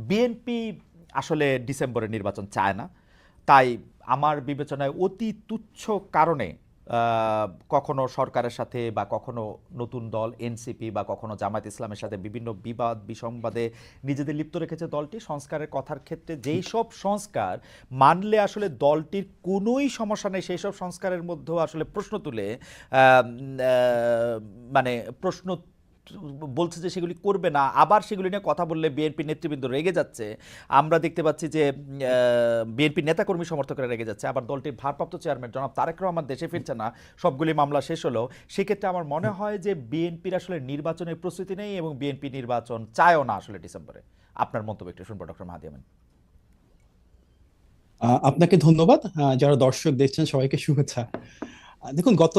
BNP আসলে ডিসেম্বরে নির্বাচন চায় না, তাই আমার বিবেচনায় অতি তুচ্ছ কারণে কখনো সরকারের সাথে বা কখনো নতুন দল এনসিপি বা কখনো জামায়াত ইসলামের সাথে বিভিন্ন বিবাদ বিসংবাদে নিজেদের লিপ্ত রেখেছে দলটি। সংস্কারের কথার ক্ষেত্রে যেই সব সংস্কার মানলে আসলে দলটির কোনোই সমস্যা নেই, সেই সব সংস্কারের মধ্যেও আসলে প্রশ্ন তুলে মানে প্রশ্ন বলছে যে সেগুলি করবে না, আবার সেগুলি নিয়ে কথা বললে বিএনপি নেতৃবৃন্দ রেগে যাচ্ছে। আমরা দেখতে পাচ্ছি যে বিএনপি নেতাকর্মী সমর্থকরা রেগে যাচ্ছে, আবার দলটির ভারপ্রাপ্ত চেয়ারম্যান জনাব তারেক রহমান দেশে ফিরছে না, সবগুলি মামলা শেষ হলো। সেক্ষেত্রে আমার মনে হয় যে বিএনপির আসলে নির্বাচনের প্রস্তুতি নেই এবং বিএনপি নির্বাচন চায়ও না আসলে ডিসেম্বরে। আপনার মন্তব্য একটু শুনবো ডক্টর মাহাদি আমিন। আপনাকে ধন্যবাদ। যারা দর্শক দেখছেন সবাইকে শুভেচ্ছা। দেখুন, গত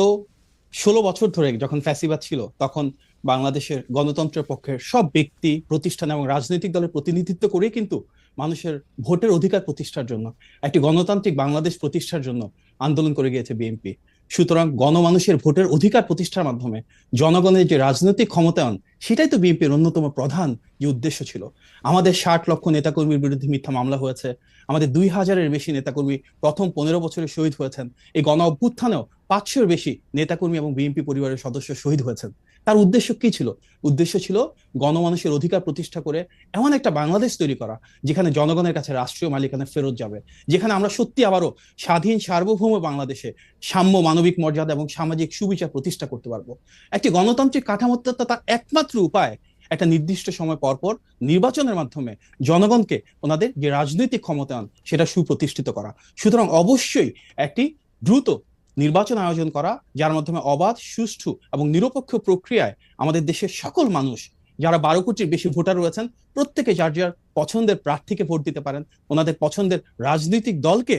16 বছর ধরে যখন ফ্যাসিবাদ ছিল তখন বাংলাদেশের গণতন্ত্রের পক্ষের সব ব্যক্তি প্রতিষ্ঠান এবং রাজনৈতিক দলের প্রতিনিধিত্ব করে কিন্তু মানুষের ভোটের অধিকার প্রতিষ্ঠার জন্য, একটি গণতান্ত্রিক বাংলাদেশ প্রতিষ্ঠার জন্য আন্দোলন করে গিয়েছে বিএনপি। সুতরাং গণমানুষের ভোটের অধিকার প্রতিষ্ঠার মাধ্যমে জনগণের যে রাজনৈতিক ক্ষমতায়ন, সেটাই তো বিএনপির অন্যতম প্রধান যে উদ্দেশ্য ছিল। আমাদের 60 লক্ষ নেতাকর্মীর বিরুদ্ধে মিথ্যা মামলা হয়েছে, আমাদের 2000-এর বেশি নেতাকর্মী প্রথম 15 বছরে শহীদ হয়েছেন, এই গণ অভ্যুত্থানেও 500-এর বেশি নেতাকর্মী এবং বিএনপি পরিবারের সদস্য শহীদ হয়েছেন। তার উদ্দেশ্য কি ছিল? উদ্দেশ্য ছিল গণমানুষের অধিকার প্রতিষ্ঠা করে এমন একটা বাংলাদেশ তৈরি করা যেখানে জনগণের কাছে রাষ্ট্রীয় মালিকানা ফেরত যাবে, যেখানে আমরা সত্যি আবারও স্বাধীন সার্বভৌম বাংলাদেশে সাম্য, মানবিক মর্যাদা এবং সামাজিক সুবিচার প্রতিষ্ঠা করতে পারবো। একটি গণতান্ত্রিক কাঠামোর তার একমাত্র উপায় একটা নির্দিষ্ট সময় পর পর নির্বাচনের মাধ্যমে জনগণকে ওনাদের যে রাজনৈতিক ক্ষমতায়ন সেটা সুপ্রতিষ্ঠিত করা। সুতরাং অবশ্যই একটি দ্রুত নির্বাচন আয়োজন করা, যার মাধ্যমে অবাধ, সুষ্ঠু এবং নিরপেক্ষ প্রক্রিয়ায় আমাদের দেশের সকল মানুষ, যারা 12 কোটির বেশি ভোটার রয়েছেন, প্রত্যেকে যার যার পছন্দের প্রার্থীকে ভোট দিতে পারেন, ওনাদের পছন্দের রাজনৈতিক দলকে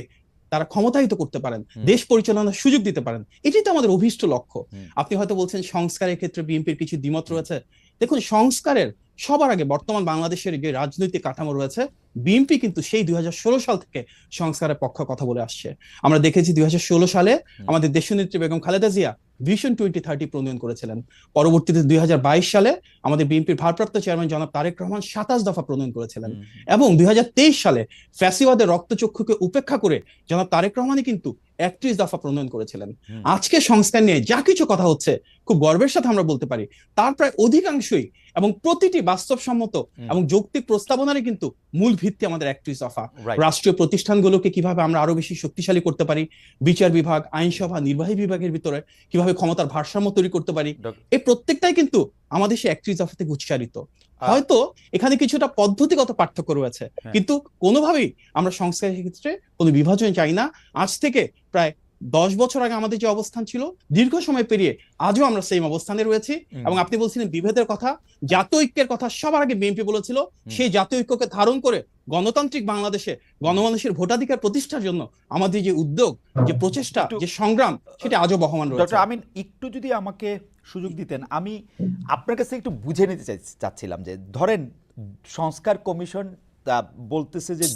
তারা ক্ষমতায়িত করতে পারেন, দেশ পরিচালনার সুযোগ দিতে পারেন। এটাই তো আমাদের অভীষ্ট লক্ষ্য। আপনি হয়তো বলছেন সংস্কারের ক্ষেত্রে বিএনপির কিছু দ্বিমত রয়েছে। দেখুন, সংস্কারের সবার আগে বর্তমান বাংলাদেশের যে রাজনৈতিক কাঠামো রয়েছে, বিএনপি কিন্তু সেই 2016 সাল থেকে সংস্কারের পক্ষে কথা বলে আসছে। আমরা দেখেছি 2016 সালে আমাদের দেশনেত্রী বেগম খালেদা জিয়া ভিশন 2030 প্রণয়ন করেছিলেন। পরবর্তীতে 2022 সালে আমাদের বিএনপির ভারপ্রাপ্ত চেয়ারম্যান জনাব তারেক রহমান 27 দফা প্রণয়ন করেছিলেন। এবং 2023 সালে ফ্যাসিবাদের রক্তচক্ষুকে উপেক্ষা করে জনাব তারেক রহমানই কিন্তু 31 দফা প্রণয়ন করেছিলেন। আজকে সংস্কার নিয়ে যা কিছু কথা হচ্ছে, খুব গর্বের সাথে আমরা বলতে পারি তার প্রায় অধিকাংশই এবং প্রতিটি বাস্তবসম্মত এবং যৌক্তিক প্রস্তাবনারই কিন্তু মূল ভিত্তি আমাদের 31 দফা। রাষ্ট্রীয় প্রতিষ্ঠানগুলোকে কিভাবে আমরা আরো বেশি শক্তিশালী করতে পারি, বিচার বিভাগ, আইনসভা, নির্বাহী বিভাগের ভিতরে কিভাবে ক্ষমতার ভারসাম্য তৈরি করতে পারি, এই প্রত্যেকটাই কিন্তু আমাদের সেই 31 দফা থেকে উচ্চারিত। হয়তো এখানে কিছুটা পদ্ধতিগত পার্থক্য রয়েছে, কিন্তু কোনোভাবেই আমরা সংস্কারের ক্ষেত্রে কোনো বিভাজন চাই না। আজ থেকে প্রায় 10 বছর আগে আমাদের যে অবস্থান ছিল, দীর্ঘ সময় পেরিয়ে আজও আমরা সেম অবস্থানে রয়েছি। এবং আপনি বলছিলেন বিভেদের কথা, জাতীয় ঐক্যের কথা সবার আগে বিএনপি বলেছিল। সেই জাতীয় ঐক্যকে ধারণ করে গণতান্ত্রিক বাংলাদেশে গণমানুষের ভোটাধিকার প্রতিষ্ঠার জন্য আমাদের যে উদ্যোগ, যে প্রচেষ্টা, যে সংগ্রাম, সেটা আজও বহমান রয়েছে। ডক্টর আমিন, একটু যদি আমাকে সুযোগ দিতেন, আমি আপনার কাছে একটু বুঝে নিতে চাচ্ছিলাম যে ধরেন সংস্কার কমিশন বলতেছে যে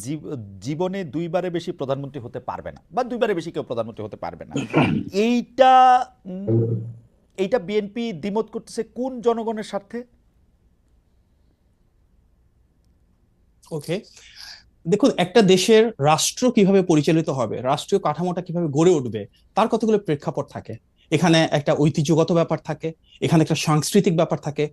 জীবনে 2বারের বেশি প্রধানমন্ত্রী হতে পারবে না, বা 2বারের বেশি কেউ প্রধানমন্ত্রী হতে পারবে না। এইটা এইটা বিএনপি দ্বিমত করতেছে কোন জনগণের স্বার্থে? ওকে, দেখুন, একটা দেশের রাষ্ট্র কিভাবে পরিচালিত হবে, রাষ্ট্রীয় কাঠামোটা কিভাবে গড়ে উঠবে, তার কতগুলো প্রেক্ষাপট থাকে। এখানে একটা ঐতিহ্যগত ব্যাপার থাকে, এখানে একটা সাংস্কৃতিক ব্যাপার থাকে,